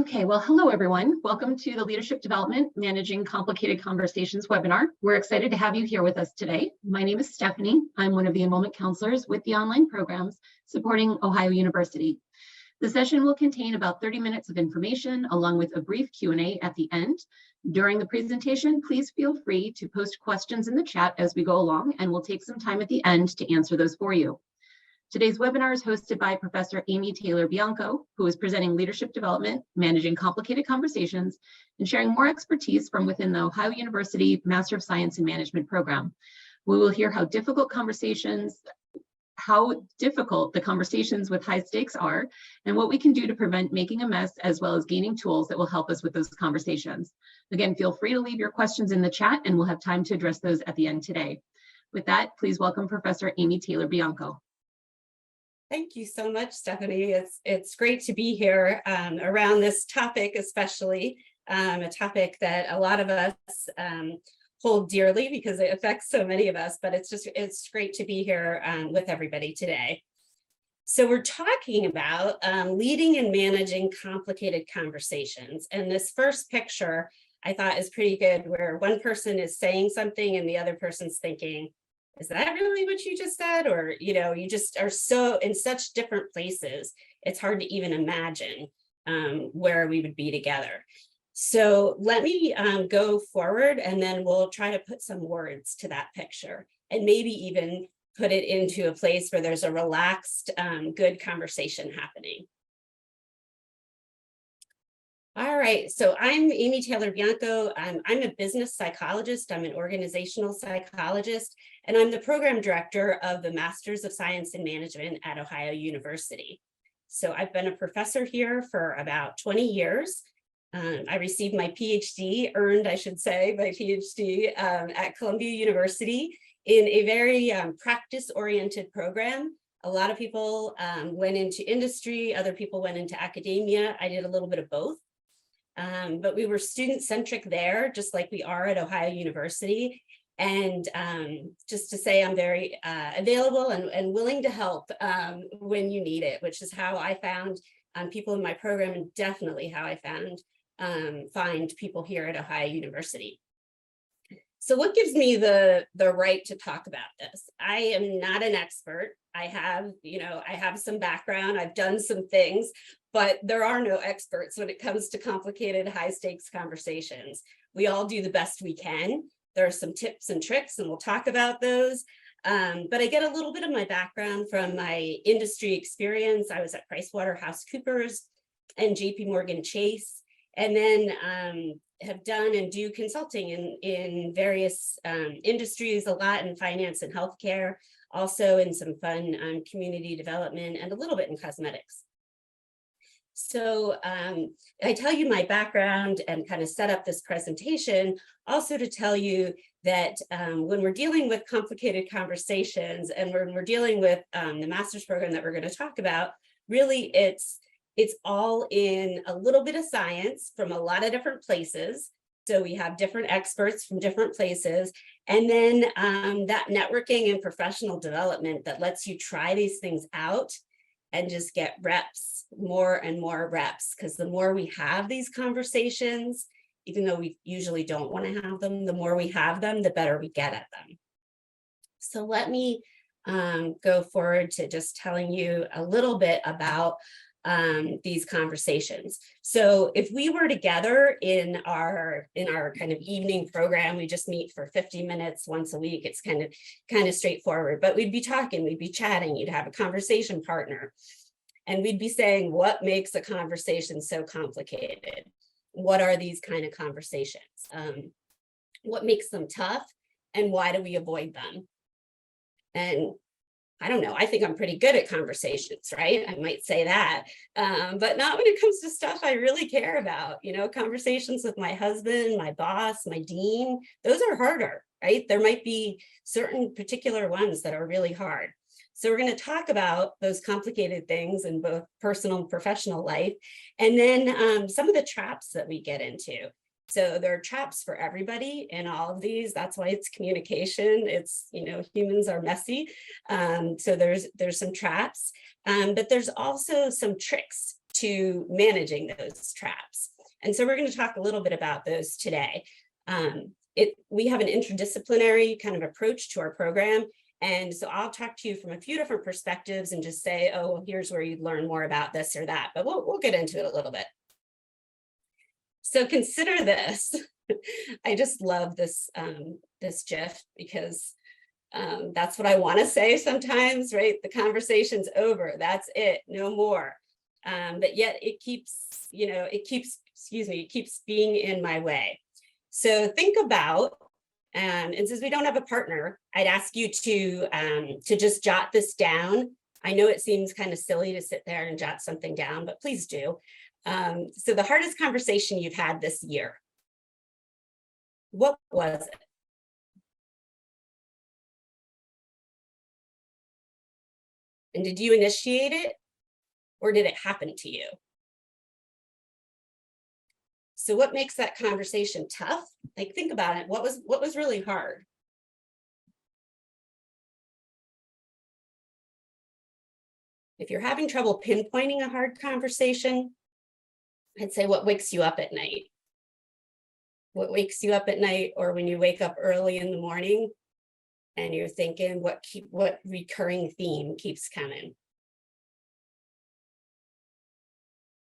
Okay, well, hello everyone. Welcome to the Leadership Development Managing Complicated Conversations webinar. We're excited to have you here with us today. My name is Stephanie. I'm one of the enrollment counselors with the online programs supporting Ohio University. The session will contain about 30 minutes of information along with a brief Q&A at the end. During the presentation, please feel free to post questions in the chat as we go along, and we'll take some time at the end to answer those for you. Today's webinar is hosted by Professor Amy Taylor-Bianco, who is presenting Leadership Development, Managing Complicated Conversations, and sharing more expertise from within the Ohio University Master of Science in Management program. We will hear how difficult the conversations with high stakes are, and what we can do to prevent making a mess, as well as gaining tools that will help us with those conversations. Again, feel free to leave your questions in the chat, and we'll have time to address those at the end today. With that, please welcome Professor Amy Taylor-Bianco. Thank you so much, Stephanie. It's great to be here around this topic, especially a topic that a lot of us hold dearly because it affects so many of us, but it's great to be here with everybody today. So we're talking about leading and managing complicated conversations. And this first picture I thought is pretty good, where one person is saying something and the other person's thinking, is that really what you just said? Or, you just are so in such different places, it's hard to even imagine where we would be together. So let me go forward, and then we'll try to put some words to that picture and maybe even put it into a place where there's a relaxed, good conversation happening. All right, so I'm Amy Taylor-Bianco. I'm a business psychologist. I'm an organizational psychologist, and I'm the program director of the Masters of Science in Management at Ohio University. So I've been a professor here for about 20 years. I received my PhD, I should say, my PhD at Columbia University in a very practice-oriented program. A lot of people went into industry, other people went into academia. I did a little bit of both. But we were student-centric there, just like we are at Ohio University. And just to say, I'm very available and willing to help when you need it, which is how I found people in my program, and definitely how I find people here at Ohio University. So what gives me the right to talk about this? I am not an expert. I have some background, I've done some things, but there are no experts when it comes to complicated, high stakes conversations. We all do the best we can. There are some tips and tricks, and we'll talk about those. But I get a little bit of my background from my industry experience. I was at PricewaterhouseCoopers and JP Chase, and then have done and do consulting in various industries, a lot in finance and healthcare, also in some fun community development, and a little bit in cosmetics. So I tell you my background and kind of set up this presentation also to tell you that when we're dealing with complicated conversations, and when we're dealing with the master's program that we're going to talk about, really it's all in a little bit of science from a lot of different places. So we have different experts from different places, and then that networking and professional development that lets you try these things out and just get reps, more and more reps, because the more we have these conversations, even though we usually don't want to have them, the more we have them, the better we get at them. So let me go forward to just telling you a little bit about these conversations. So if we were together in our kind of evening program, we just meet for 50 minutes once a week. It's kind of straightforward, but we'd be talking, we'd be chatting, you'd have a conversation partner, and we'd be saying, what makes a conversation so complicated? What are these kind of conversations? What makes them tough, and why do we avoid them? And I don't know, I think I'm pretty good at conversations, right? I might say that, but not when it comes to stuff I really care about. Conversations with my husband, my boss, my dean, those are harder, right? There might be certain particular ones that are really hard. So we're going to talk about those complicated things in both personal and professional life, and then some of the traps that we get into. So there are traps for everybody in all of these. That's why it's communication. It's, humans are messy. So there's some traps, but there's also some tricks to managing those traps. And so we're going to talk a little bit about those today. We have an interdisciplinary kind of approach to our program. And so I'll talk to you from a few different perspectives and just say, oh, well, here's where you'd learn more about this or that, but we'll get into it a little bit. So consider this. I just love this, this GIF because that's what I want to say sometimes, right? The conversation's over, that's it, no more. But yet it keeps, it keeps being in my way. So think about, and since we don't have a partner, I'd ask you to just jot this down. I know it seems kind of silly to sit there and jot something down, but please do. So the hardest conversation you've had this year, what was it? And did you initiate it or did it happen to you? So what makes that conversation tough? Like, think about it. What was really hard? If you're having trouble pinpointing a hard conversation, I'd say what wakes you up at night? What wakes you up at night, or when you wake up early in the morning and you're thinking, what recurring theme keeps coming?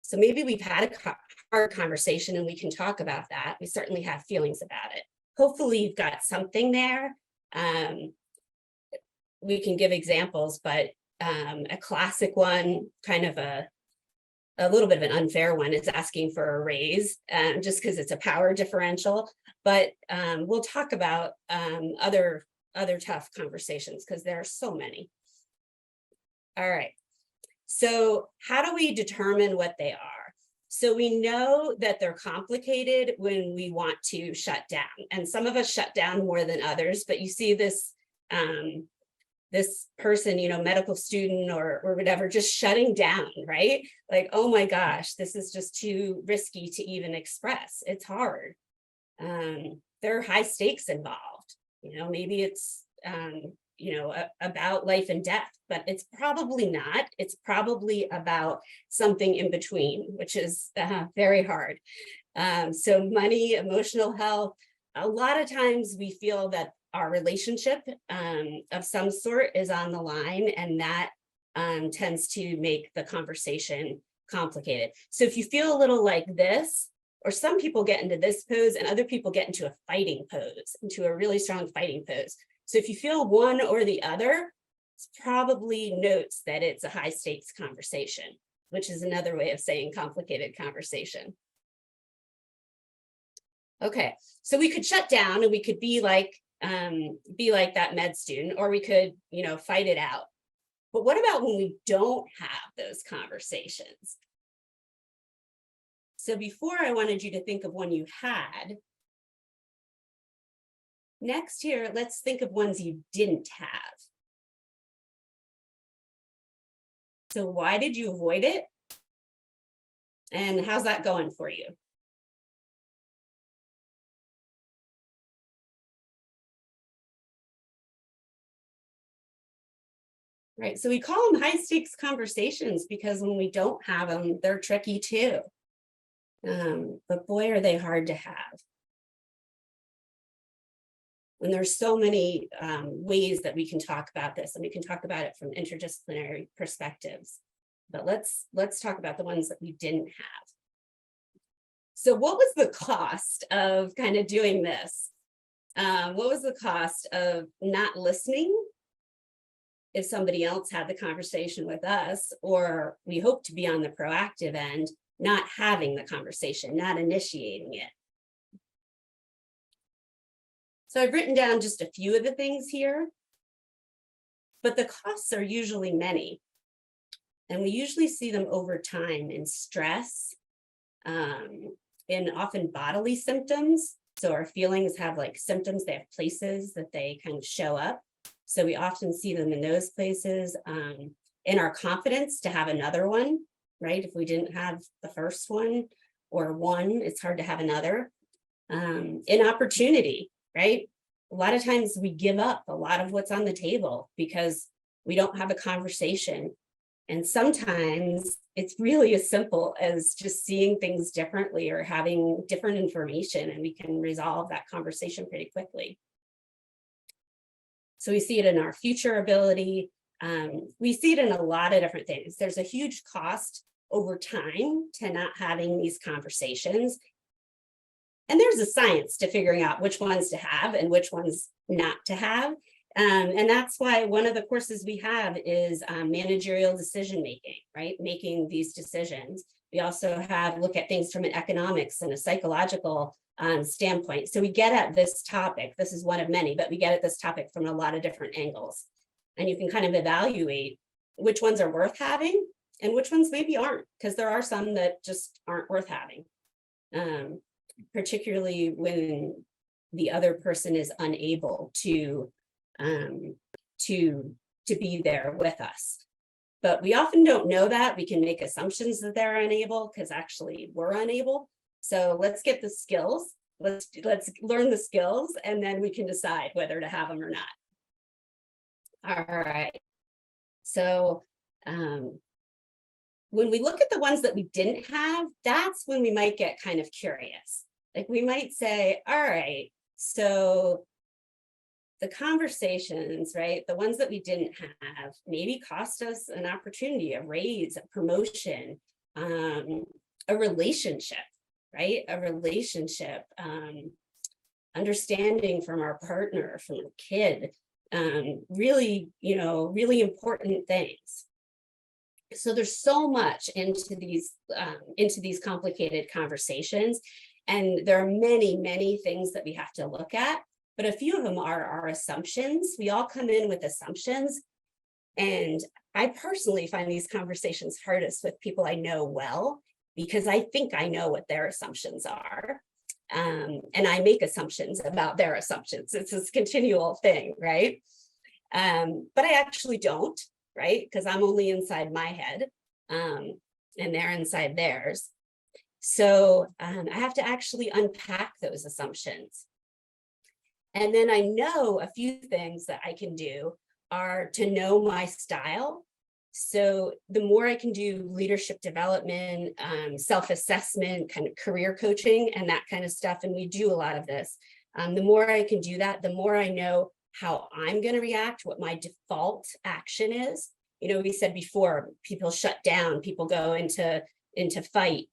So maybe we've had a hard conversation and we can talk about that. We certainly have feelings about it. Hopefully you've got something there. We can give examples, but a classic one, kind of a little bit of an unfair one, is asking for a raise, just because it's a power differential. But we'll talk about other tough conversations because there are so many. All right. So how do we determine what they are? So we know that they're complicated when we want to shut down, and some of us shut down more than others, but you see this this person, medical student or whatever, just shutting down, right? Like, oh my gosh, this is just too risky to even express. It's hard. There are high stakes involved. Maybe it's about life and death, but it's probably not. It's probably about something in between, which is very hard. So money, emotional health, a lot of times we feel that our relationship of some sort is on the line, and that tends to make the conversation complicated. So if you feel a little like this, or some people get into this pose and other people get into a fighting pose, into a really strong fighting pose. So if you feel one or the other, it's probably notes that it's a high stakes conversation, which is another way of saying complicated conversation. Okay, so we could shut down and we could be like that med student, or we could, fight it out. But what about when we don't have those conversations? So before, I wanted you to think of one you had. Next here, let's think of ones you didn't have. So why did you avoid it? And how's that going for you? Right, so we call them high stakes conversations because when we don't have them, they're tricky too. But boy, are they hard to have. And there's so many ways that we can talk about this, and we can talk about it from interdisciplinary perspectives. But let's talk about the ones that we didn't have. So what was the cost of kind of doing this? What was the cost of not listening if somebody else had the conversation with us, or we hope to be on the proactive end, not having the conversation, not initiating it? So I've written down just a few of the things here, but the costs are usually many. And we usually see them over time in stress, in often bodily symptoms. So our feelings have like symptoms, they have places that they kind of show up. So we often see them in those places, in our confidence to have another one, right? If we didn't have the first one or one, it's hard to have another. In opportunity, right? A lot of times we give up a lot of what's on the table because we don't have a conversation And sometimes it's really as simple as just seeing things differently or having different information, and we can resolve that conversation pretty quickly. So we see it in our future ability. We see it in a lot of different things. There's a huge cost over time to not having these conversations. And there's a science to figuring out which ones to have and which ones not to have. And that's why one of the courses we have is managerial decision making, right? Making these decisions. We also have look at things from an economics and a psychological standpoint. So we get at this topic. This is one of many, but we get at this topic from a lot of different angles. And you can kind of evaluate which ones are worth having and which ones maybe aren't, because there are some that just aren't worth having. Particularly when the other person is unable to be there with us. But we often don't know that. We can make assumptions that they're unable because actually we're unable. So let's get the skills. Let's learn the skills, and then we can decide whether to have them or not. All right. So when we look at the ones that we didn't have, that's when we might get kind of curious. Like we might say, all right, so the conversations, right, the ones that we didn't have maybe cost us an opportunity, a raise, a promotion, a relationship, right? A relationship, understanding from our partner, from a kid, really, really important things. So there's so much into these complicated conversations. And there are many, many things that we have to look at, but a few of them are our assumptions. We all come in with assumptions. And I personally find these conversations hardest with people I know well, because I think I know what their assumptions are. And I make assumptions about their assumptions. It's this continual thing, right? But I actually don't, right? Because I'm only inside my head, and they're inside theirs. So I have to actually unpack those assumptions. And then I know a few things that I can do are to know my style. So the more I can do leadership development, self-assessment, kind of career coaching and that kind of stuff, and we do a lot of this, the more I can do that, the more I know how I'm going to react, what my default action is. We said before, people shut down, people go into fight.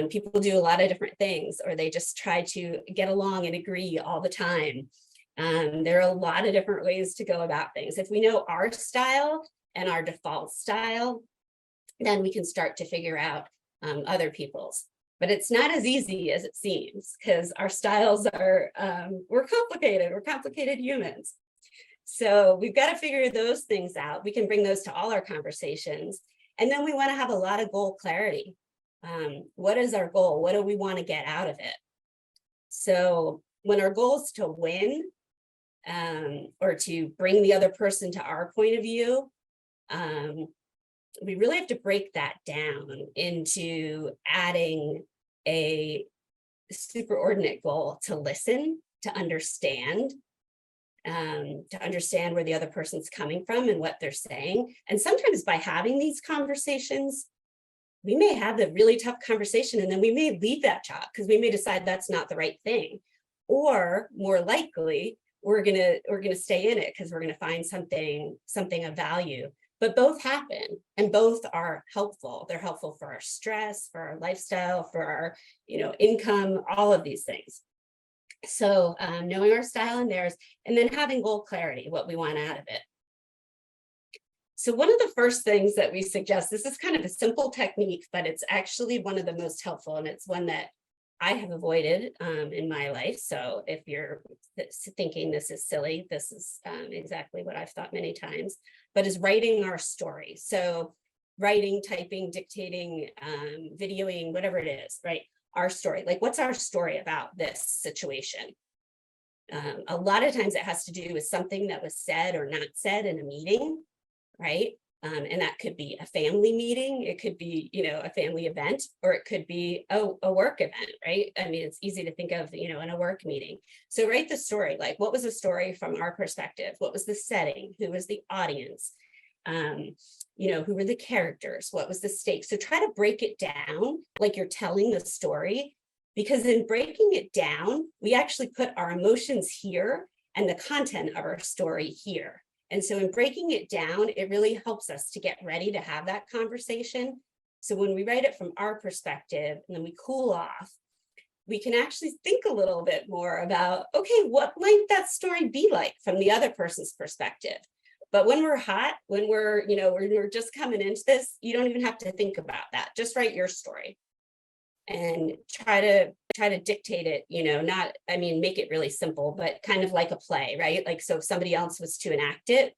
People do a lot of different things, or they just try to get along and agree all the time. There are a lot of different ways to go about things. If we know our style and our default style, then we can start to figure out other people's. But it's not as easy as it seems, because our styles are, we're complicated humans. So we've got to figure those things out. We can bring those to all our conversations. And then we want to have a lot of goal clarity. What is our goal? What do we want to get out of it? So when our goal is to win, or to bring the other person to our point of view, we really have to break that down into adding a superordinate goal to listen, to understand where the other person's coming from and what they're saying. And sometimes by having these conversations, we may have the really tough conversation, and then we may leave that job because we may decide that's not the right thing. Or more likely, we're gonna stay in it because we're gonna find something of value. But both happen, and both are helpful. They're helpful for our stress, for our lifestyle, for our income, all of these things. So knowing our style and theirs, and then having goal clarity, what we want out of it. So one of the first things that we suggest, this is kind of a simple technique, but it's actually one of the most helpful, and it's one that I have avoided in my life. So if you're thinking this is silly, this is exactly what I've thought many times, but is writing our story. So writing, typing, dictating, videoing, whatever it is, right? Our story, like what's our story about this situation? A lot of times it has to do with something that was said or not said in a meeting, right? And that could be a family meeting, it could be, a family event, or it could be a work event, right? I mean, it's easy to think of, in a work meeting. So write the story, like what was the story from our perspective? What was the setting? Who was the audience? Who were the characters? What was the stake? So try to break it down like you're telling the story, because in breaking it down, we actually put our emotions here and the content of our story here. And so in breaking it down, it really helps us to get ready to have that conversation. So when we write it from our perspective and then we cool off, we can actually think a little bit more about, okay, what might that story be like from the other person's perspective? But when we're hot, when we're just coming into this, you don't even have to think about that. Just write your story and try to dictate it, make it really simple, but kind of like a play, right? Like, so if somebody else was to enact it,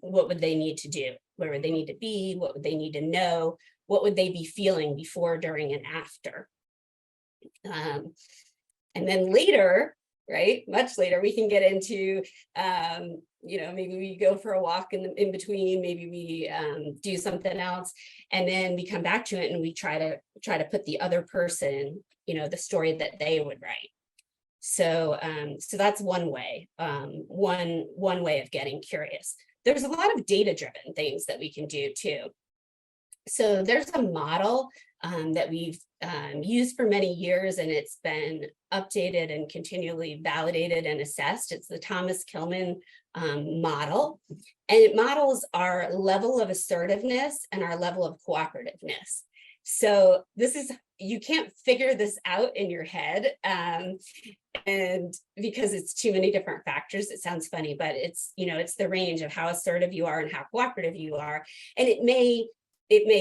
what would they need to do? Where would they need to be? What would they need to know? What would they be feeling before, during, and after? And then later, right, much later, we can get into, maybe we go for a walk in between, maybe we do something else, and then we come back to it and we try to put the other person, the story that they would write. So that's one way, one way of getting curious. There's a lot of data-driven things that we can do too. So there's a model that we've used for many years, and it's been updated and continually validated and assessed. It's the Thomas Kilmann model, and it models our level of assertiveness and our level of cooperativeness. So you can't figure this out in your head, and because it's too many different factors. It sounds funny, but it's the range of how assertive you are and how cooperative you are, and it may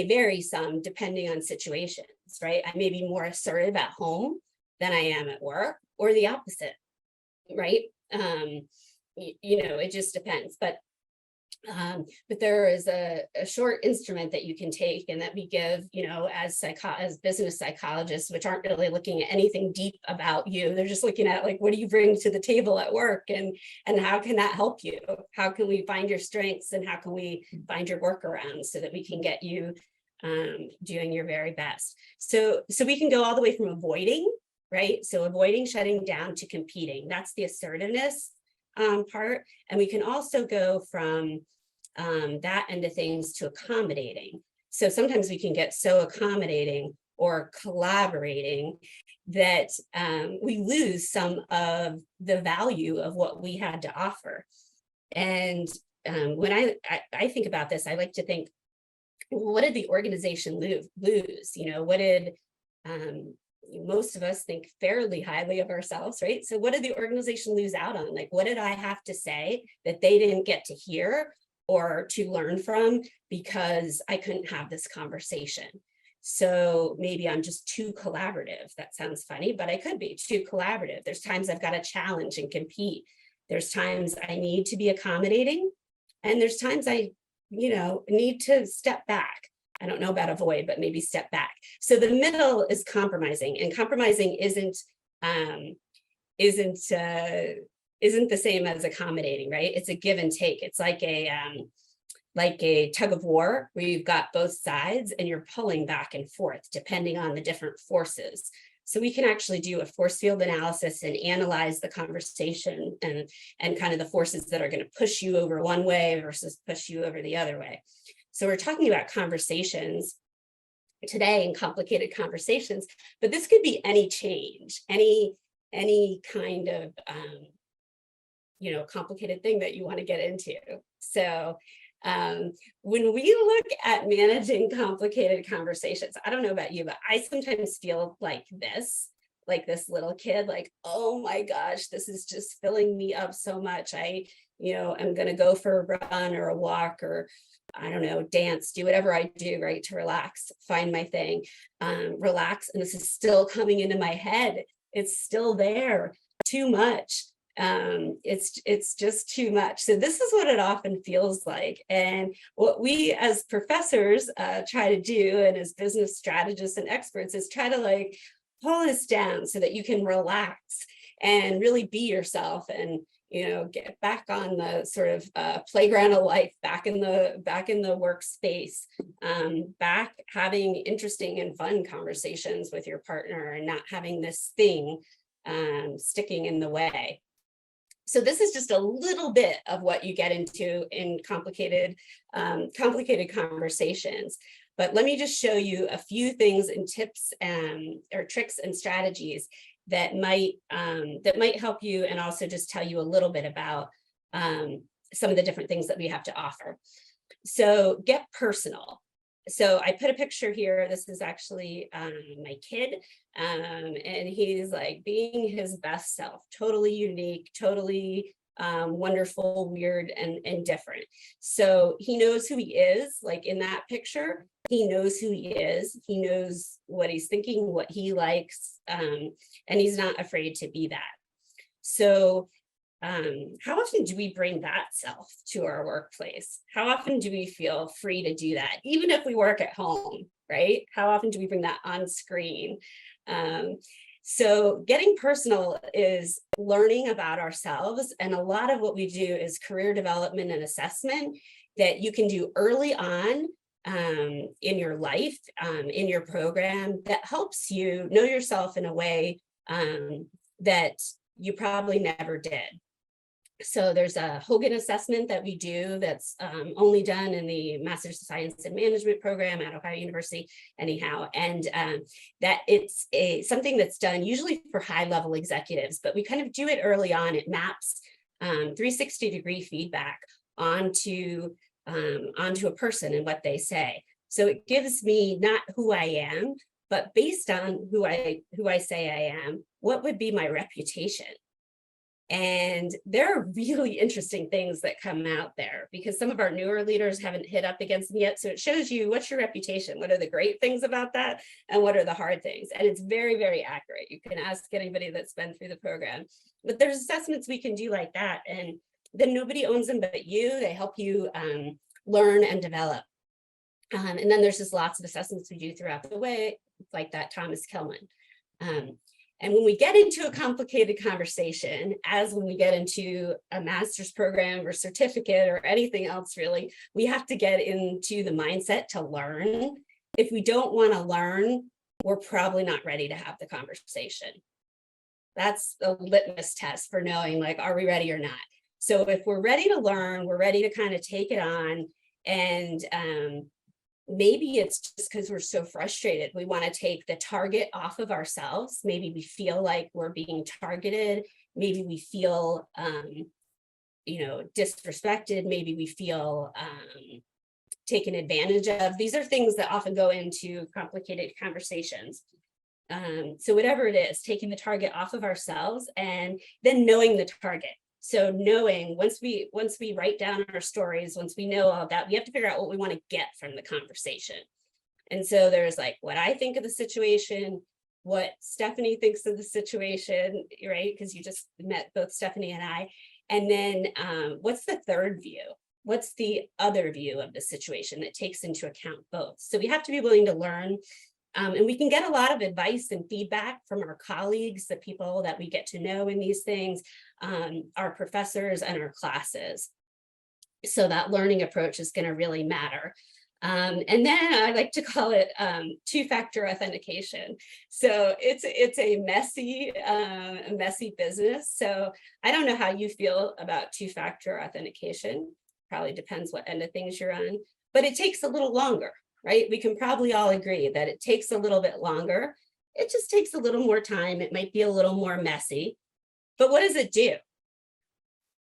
vary some depending on situations, right? I may be more assertive at home than I am at work, or the opposite, right? It just depends. But there is a short instrument that you can take and that we give, as business psychologists, which aren't really looking at anything deep about you. They're just looking at, like, what do you bring to the table at work, and how can that help you? How can we find your strengths, and how can we find your workarounds so that we can get you doing your very best? So we can go all the way from avoiding, right? So avoiding, shutting down, to competing. That's the assertiveness part. And we can also go from that end of things to accommodating. So sometimes we can get so accommodating or collaborating that we lose some of the value of what we had to offer. And when I think about this, I like to think, what did the organization lose? What did most of us think fairly highly of ourselves, right? So what did the organization lose out on? Like, what did I have to say that they didn't get to hear or to learn from because I couldn't have this conversation? So maybe I'm just too collaborative. That sounds funny, but I could be too collaborative. There's times I've got to challenge and compete. There's times I need to be accommodating, and there's times I, need to step back. I don't know about avoid, but maybe step back. So the middle is compromising, and compromising isn't the same as accommodating, right? It's a give and take. It's like a tug of war where you've got both sides and you're pulling back and forth depending on the different forces. So we can actually do a force field analysis and analyze the conversation and kind of the forces that are going to push you over one way versus push you over the other way. So we're talking about conversations today, and complicated conversations, but this could be any change, any kind of complicated thing that you want to get into. So when we look at managing complicated conversations, I don't know about you, but I sometimes feel like this little kid, like, oh my gosh, this is just filling me up so much. I'm going to go for a run or a walk, or I don't know, dance, do whatever I do, right, to relax, find my thing, relax. And this is still coming into my head. It's still there, too much. It's just too much. So this is what it often feels like. And what we as professors try to do, and as business strategists and experts, is try to pull this down so that you can relax and really be yourself, and get back on the sort of playground of life, back in the workspace, back having interesting and fun conversations with your partner, and not having this thing sticking in the way. So this is just a little bit of what you get into in complicated conversations. But let me just show you a few things and tips or tricks and strategies that might help you, and also just tell you a little bit about some of the different things that we have to offer. So get personal. So I put a picture here. This is actually my kid, and he's like being his best self, totally unique, totally wonderful, weird, and different. So he knows who he is, like in that picture. He knows who he is. He knows what he's thinking, what he likes, and he's not afraid to be that. So how often do we bring that self to our workplace? How often do we feel free to do that? Even if we work at home, right? How often do we bring that on screen? So getting personal is learning about ourselves. And a lot of what we do is career development and assessment that you can do early on in your life, in your program, that helps you know yourself in a way that you probably never did. So there's a Hogan assessment that we do that's only done in the Master's of Science in Management program at Ohio University anyhow. And that it's something that's done usually for high level executives, but we kind of do it early on. It maps 360-degree feedback onto a person and what they say. So it gives me not who I am, but based on who I say I am, what would be my reputation? And there are really interesting things that come out there because some of our newer leaders haven't hit up against them yet. So it shows you what's your reputation, what are the great things about that, and what are the hard things. And it's very, very accurate. You can ask anybody that's been through the program. But there's assessments we can do like that. And then nobody owns them but you. They help you learn and develop. And then there's just lots of assessments we do throughout the way, like that Thomas Kelman. And when we get into a complicated conversation, as when we get into a master's program or certificate or anything else, really, we have to get into the mindset to learn. If we don't want to learn, we're probably not ready to have the conversation. That's a litmus test for knowing, like, are we ready or not? So if we're ready to learn, we're ready to kind of take it on. And maybe it's just because we're so frustrated. We want to take the target off of ourselves. Maybe we feel like we're being targeted. Maybe we feel, disrespected. Maybe we feel taken advantage of. These are things that often go into complicated conversations. So whatever it is, taking the target off of ourselves and then knowing the target. So knowing once we write down our stories, once we know all of that, we have to figure out what we want to get from the conversation. And so there's like what I think of the situation, what Stephanie thinks of the situation, right? Because you just met both Stephanie and I. And then what's the third view? What's the other view of the situation that takes into account both? So we have to be willing to learn. And we can get a lot of advice and feedback from our colleagues, the people that we get to know in these things, our professors and our classes. So that learning approach is going to really matter. And then I like to call it two-factor authentication. So it's a messy business. So I don't know how you feel about two-factor authentication. Probably depends what end of things you're on, but it takes a little longer. Right? We can probably all agree that it takes a little bit longer. It just takes a little more time. It might be a little more messy, but what does it do?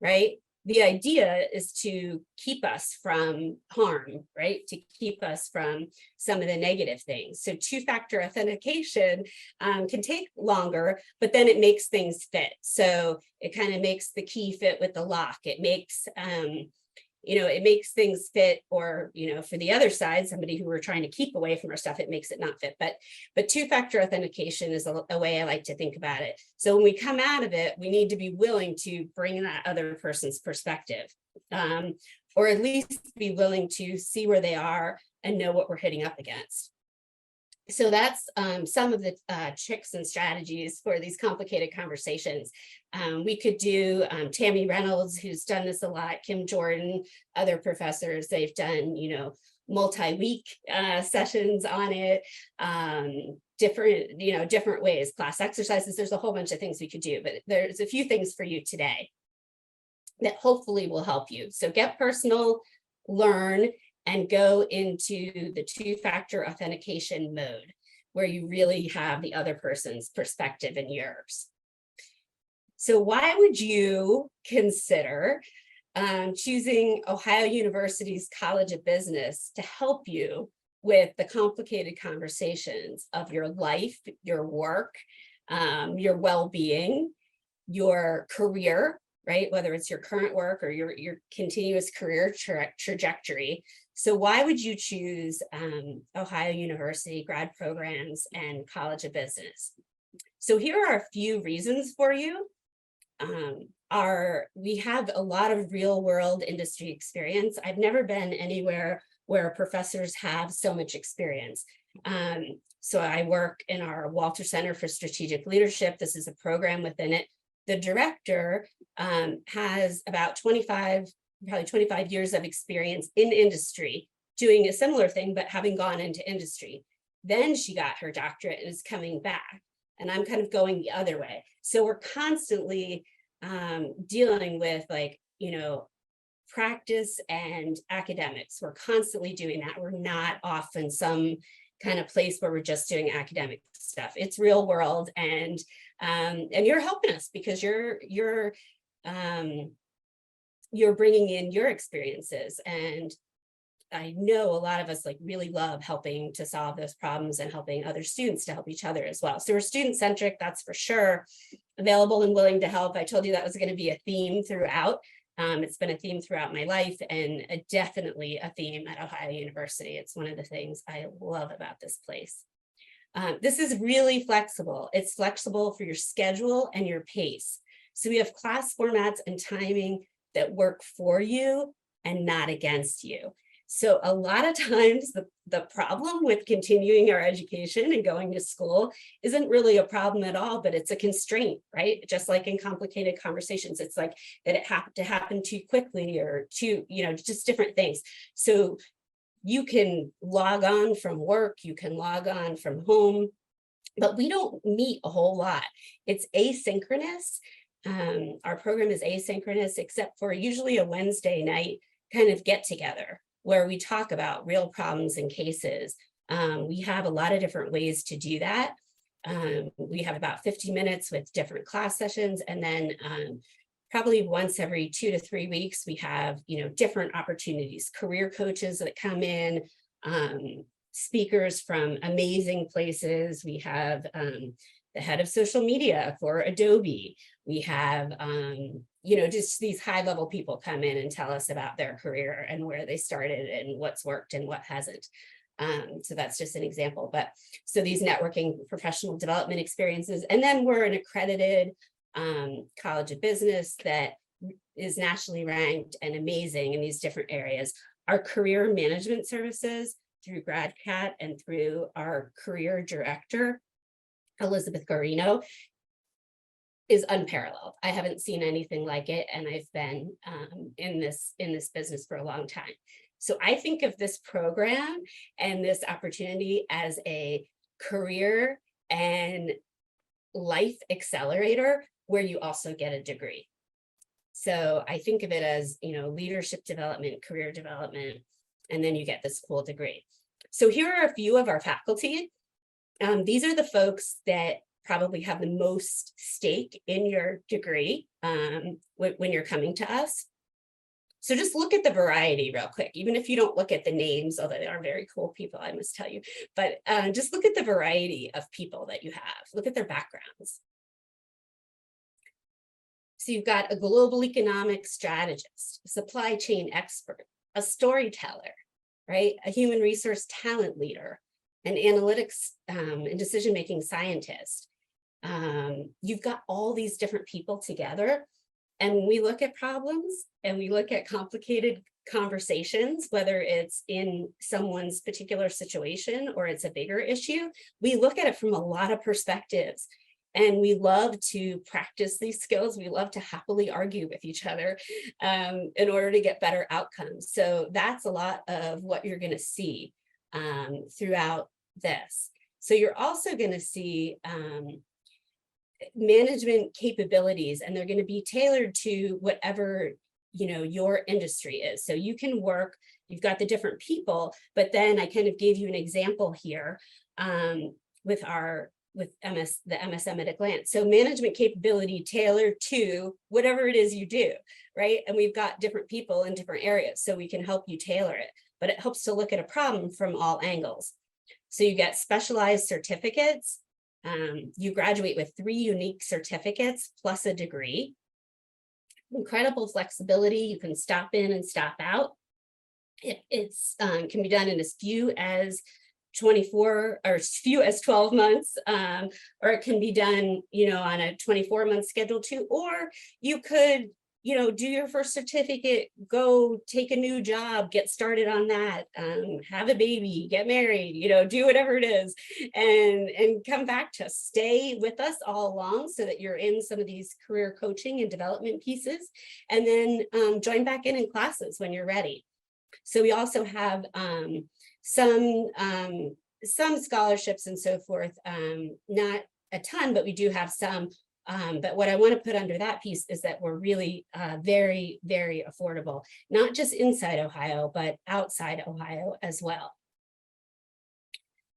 Right? The idea is to keep us from harm, right? To keep us from some of the negative things. So two-factor authentication can take longer, but then it makes things fit. So it kind of makes the key fit with the lock. It makes it makes things fit, or, for the other side, somebody who we're trying to keep away from our stuff, it makes it not fit. But two-factor authentication is a way I like to think about it. So when we come out of it, we need to be willing to bring that other person's perspective, or at least be willing to see where they are and know what we're hitting up against. So that's some of the tricks and strategies for these complicated conversations. We could do Tammy Reynolds, who's done this a lot, Kim Jordan, other professors, they've done, multi-week sessions on it, different ways, class exercises. There's a whole bunch of things we could do, but there's a few things for you today. that hopefully will help you. So get personal, learn, and go into the two-factor authentication mode where you really have the other person's perspective and yours. So why would you consider choosing Ohio University's College of Business to help you with the complicated conversations of your life, your work, your well-being, your career, right? Whether it's your current work or your continuous career trajectory. So why would you choose Ohio University grad programs and College of Business? So here are a few reasons for you. We have a lot of real world industry experience. I've never been anywhere where professors have so much experience. So I work in our Walter Center for Strategic Leadership. This is a program within it. The director has about probably 25 years of experience in industry, doing a similar thing, but having gone into industry. Then she got her doctorate and is coming back. And I'm kind of going the other way. So we're constantly dealing with practice and academics. We're constantly doing that. We're not off in some kind of place where we're just doing academic stuff. It's real world, and you're helping us because you're bringing in your experiences. And I know a lot of us really love helping to solve those problems and helping other students to help each other as well. So we're student-centric, that's for sure. Available and willing to help. I told you that was going to be a theme throughout. It's been a theme throughout my life, and definitely a theme at Ohio University. It's one of the things I love about this place. This is really flexible. It's flexible for your schedule and your pace. So we have class formats and timing that work for you and not against you. So a lot of times the problem with continuing our education and going to school isn't really a problem at all, but it's a constraint, right? Just like in complicated conversations, it's like that it happened to happen too quickly or too, just different things. So you can log on from work, you can log on from home, but we don't meet a whole lot. It's asynchronous. Our program is asynchronous, except for usually a Wednesday night kind of get together where we talk about real problems and cases. We have a lot of different ways to do that. We have about 50 minutes with different class sessions, and then probably once every 2 to 3 weeks, we have different opportunities, career coaches that come in, speakers from amazing places. We have the head of social media for Adobe. We have just these high level people come in and tell us about their career and where they started and what's worked and what hasn't. So that's just an example. But so these networking professional development experiences, and then we're an accredited College of Business that is nationally ranked and amazing in these different areas. Our career management services through GradCat and through our career director, Elizabeth Garino, is unparalleled. I haven't seen anything like it, and I've been in this business for a long time. So I think of this program and this opportunity as a career and life accelerator where you also get a degree. So I think of it as, leadership development, career development, and then you get this cool degree. So here are a few of our faculty. These are the folks that probably have the most stake in your degree when you're coming to us. So just look at the variety real quick, even if you don't look at the names, although they are very cool people, I must tell you, but just look at the variety of people that you have. Look at their backgrounds. So you've got a global economic strategist, a supply chain expert, a storyteller, right? A human resource talent leader, an analytics and decision-making scientist. You've got all these different people together. And when we look at problems and we look at complicated conversations, whether it's in someone's particular situation or it's a bigger issue, we look at it from a lot of perspectives. And we love to practice these skills. We love to happily argue with each other in order to get better outcomes. So that's a lot of what you're going to see throughout this. So you're also going to see management capabilities, and they're going to be tailored to whatever your industry is. So you can work, you've got the different people, but then I kind of gave you an example here with the MSM at a glance. So management capability tailored to whatever it is you do, right? And we've got different people in different areas, so we can help you tailor it, but it helps to look at a problem from all angles. So you get specialized certificates. You graduate with 3 unique certificates plus a degree. Incredible flexibility. You can stop in and stop out. It's can be done in as few as 24 or as few as 12 months, or it can be done, on a 24-month schedule too, or you could, do your first certificate, go take a new job, get started on that, have a baby, get married, do whatever it is, and come back to stay with us all along so that you're in some of these career coaching and development pieces, and then join back in classes when you're ready. So we also have some scholarships and so forth, not a ton, but we do have some. But what I want to put under that piece is that we're really very, very affordable, not just inside Ohio, but outside Ohio as well.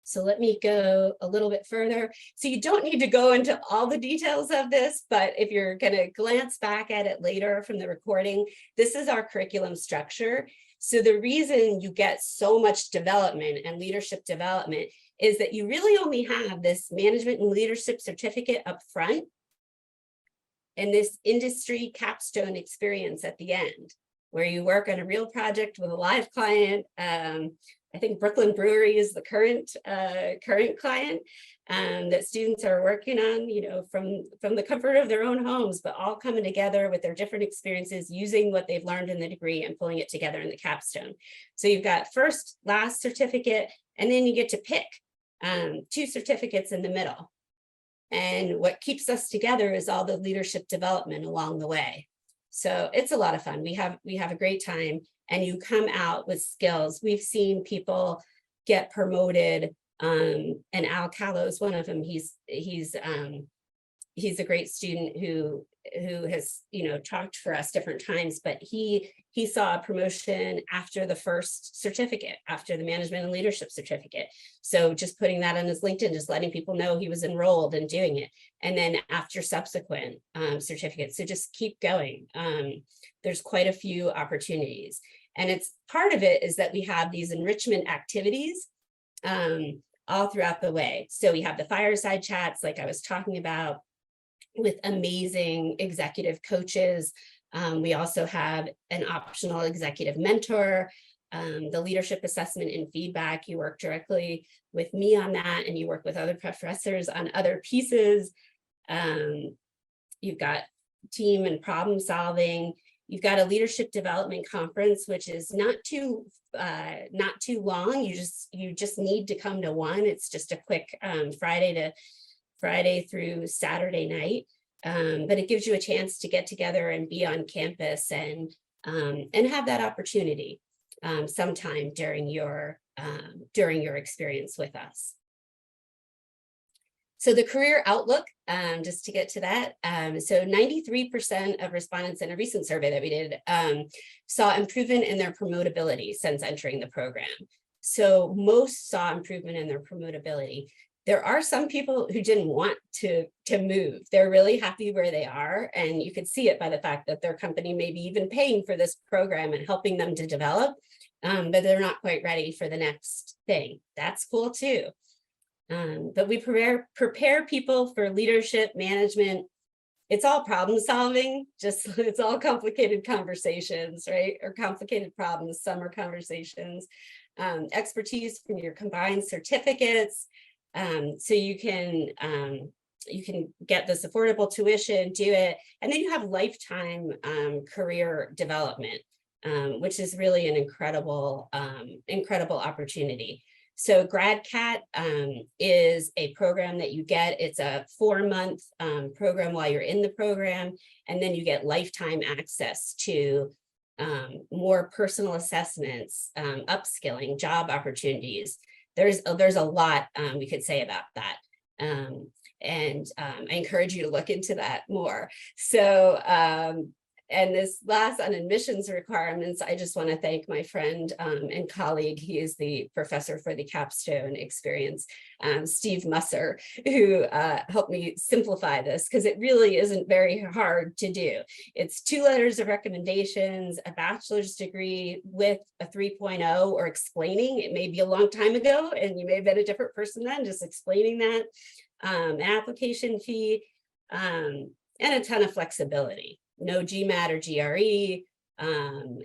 So let me go a little bit further. So you don't need to go into all the details of this, but if you're going to glance back at it later from the recording, this is our curriculum structure. So the reason you get so much development and leadership development is that you really only have this management and leadership certificate up front and this industry capstone experience at the end, where you work on a real project with a live client. I think Brooklyn Brewery is the current client that students are working on, from the comfort of their own homes, but all coming together with their different experiences, using what they've learned in the degree and pulling it together in the capstone. So you've got first, last certificate, and then you get to pick 2 certificates in the middle. And what keeps us together is all the leadership development along the way. So it's a lot of fun. We have a great time, and you come out with skills. We've seen people get promoted, and Al Callow is one of them. He's a great student who has talked for us different times, but he saw a promotion after the first certificate, after the management and leadership certificate. So just putting that on his LinkedIn, just letting people know he was enrolled and doing it. And then after subsequent certificates, so just keep going. There's quite a few opportunities. And it's part of it is that we have these enrichment activities all throughout the way. So we have the fireside chats, like I was talking about, with amazing executive coaches. We also have an optional executive mentor, the leadership assessment and feedback. You work directly with me on that, and you work with other professors on other pieces. You've got team and problem solving. You've got a leadership development conference, which is not too long. You just need to come to one. It's just a quick Friday through Saturday night, but it gives you a chance to get together and be on campus and have that opportunity sometime during your experience with us. So the career outlook, just to get to that, so 93% of respondents in a recent survey that we did saw improvement in their promotability since entering the program. So most saw improvement in their promotability. There are some people who didn't want to move. They're really happy where they are. And you could see it by the fact that their company may be even paying for this program and helping them to develop, but they're not quite ready for the next thing. That's cool too. But we prepare people for leadership, management. It's all problem solving, it's all complicated conversations, right? Or complicated problems, some are conversations. Expertise from your combined certificates. So you can get this affordable tuition, do it, and then you have lifetime career development, which is really an incredible opportunity. So GradCat is a program that you get. It's a 4-month program while you're in the program, and then you get lifetime access to more personal assessments, upskilling, job opportunities. There's a lot we could say about that. And I encourage you to look into that more. So And this last on admissions requirements, I just want to thank my friend and colleague. He is the professor for the Capstone Experience, Steve Musser, who helped me simplify this because it really isn't very hard to do. It's 2 letters of recommendations, a bachelor's degree with a 3.0 or explaining. It may be a long time ago and you may have been a different person then, just explaining that, an application fee, and a ton of flexibility. No GMAT or GRE,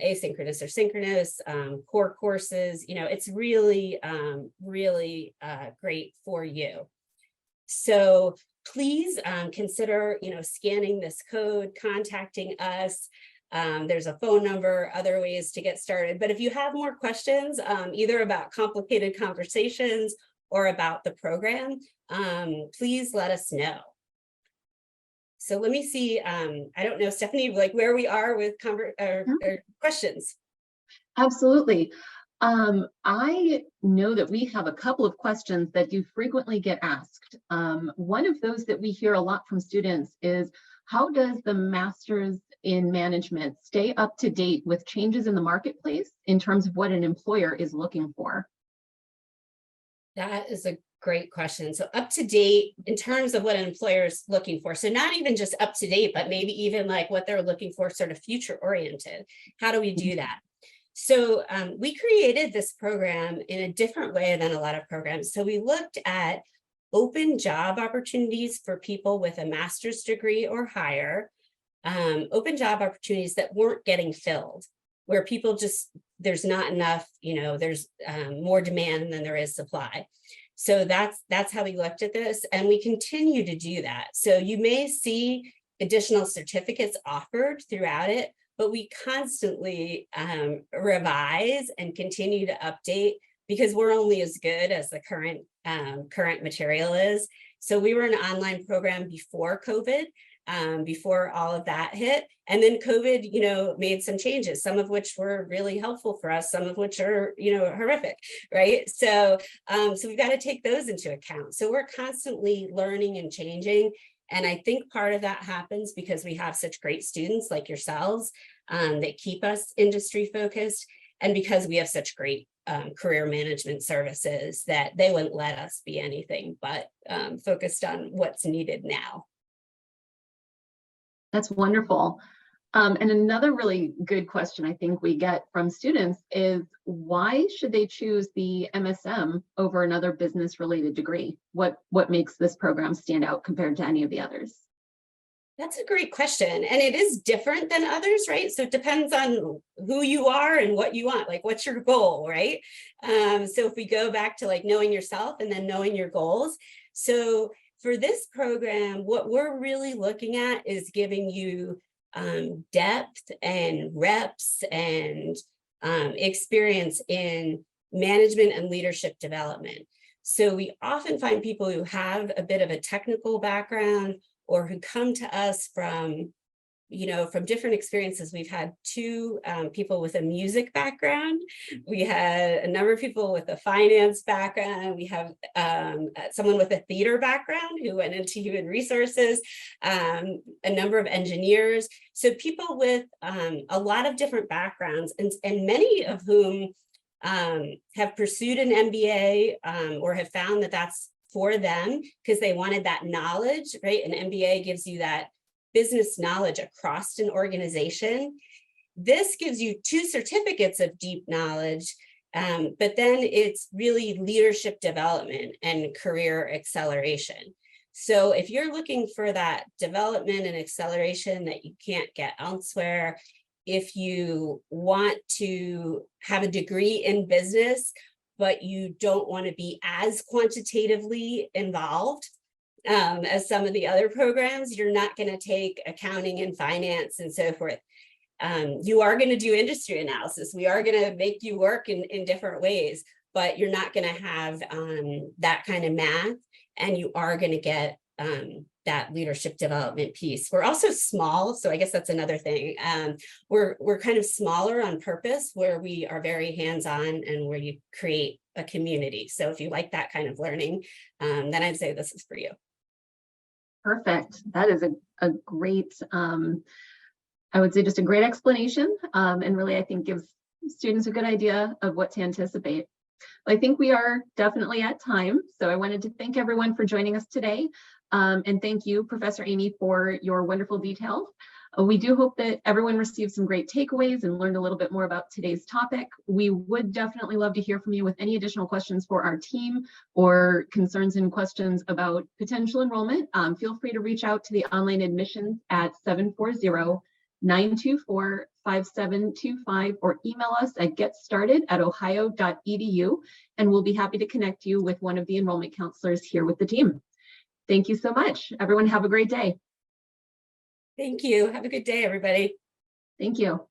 asynchronous or synchronous, core courses. It's really, really great for you. So please consider, scanning this code, contacting us. There's a phone number, other ways to get started. But if you have more questions, either about complicated conversations or about the program, please let us know. So let me see, I don't know, Stephanie, like where we are with questions. Absolutely. I know that we have a couple of questions that do frequently get asked. One of those that we hear a lot from students is, how does the Master's in Management stay up to date with changes in the marketplace in terms of what an employer is looking for? That is a great question. So up to date in terms of what an employer is looking for. So not even just up to date, but maybe even like what they're looking for, sort of future oriented. How do we do that? So we created this program in a different way than a lot of programs. So we looked at open job opportunities for people with a master's degree or higher, open job opportunities that weren't getting filled, where people just, there's not enough, there's more demand than there is supply. So that's how we looked at this, and we continue to do that. So you may see additional certificates offered throughout it, but we constantly revise and continue to update because we're only as good as the current material is. So we were an online program before COVID, before all of that hit. And then COVID, made some changes, some of which were really helpful for us, some of which are, horrific, right? So, so we've got to take those into account. So we're constantly learning and changing. And I think part of that happens because we have such great students like yourselves that keep us industry focused, and because we have such great career management services that they wouldn't let us be anything but focused on what's needed now. That's wonderful. And another really good question I think we get from students is, why should they choose the MSM over another business related degree? What makes this program stand out compared to any of the others? That's a great question. And it is different than others, right? So it depends on who you are and what you want, like what's your goal, right? So if we go back to like knowing yourself and then knowing your goals. So for this program, what we're really looking at is giving you depth and reps and experience in management and leadership development. So we often find people who have a bit of a technical background or who come to us from, from different experiences. We've had 2 people with a music background. We had a number of people with a finance background. We have someone with a theater background who went into human resources, a number of engineers. So people with a lot of different backgrounds, and many of whom have pursued an MBA or have found that that's for them because they wanted that knowledge, right? An MBA gives you that business knowledge across an organization. This gives you 2 certificates of deep knowledge, but then it's really leadership development and career acceleration. So if you're looking for that development and acceleration that you can't get elsewhere, if you want to have a degree in business, but you don't want to be as quantitatively involved as some of the other programs, you're not going to take accounting and finance and so forth. You are going to do industry analysis. We are going to make you work in different ways, but you're not going to have that kind of math, and you are going to get that leadership development piece. We're also small, so I guess that's another thing. We're kind of smaller on purpose, where we are very hands-on and where you create a community. So if you like that kind of learning, then I'd say this is for you. Perfect. That is a great I would say just a great explanation, and really I think gives students a good idea of what to anticipate. I think we are definitely at time, so I wanted to thank everyone for joining us today, and thank you, Professor Amy, for your wonderful details. We do hope that everyone received some great takeaways and learned a little bit more about today's topic. We would definitely love to hear from you with any additional questions for our team or concerns and questions about potential enrollment. Feel free to reach out to the online admissions at 740-924-5725 or email us at getstarted@ohio.edu, and we'll be happy to connect you with one of the enrollment counselors here with the team. Thank you so much. Everyone have a great day. Thank you. Have a good day, everybody. Thank you.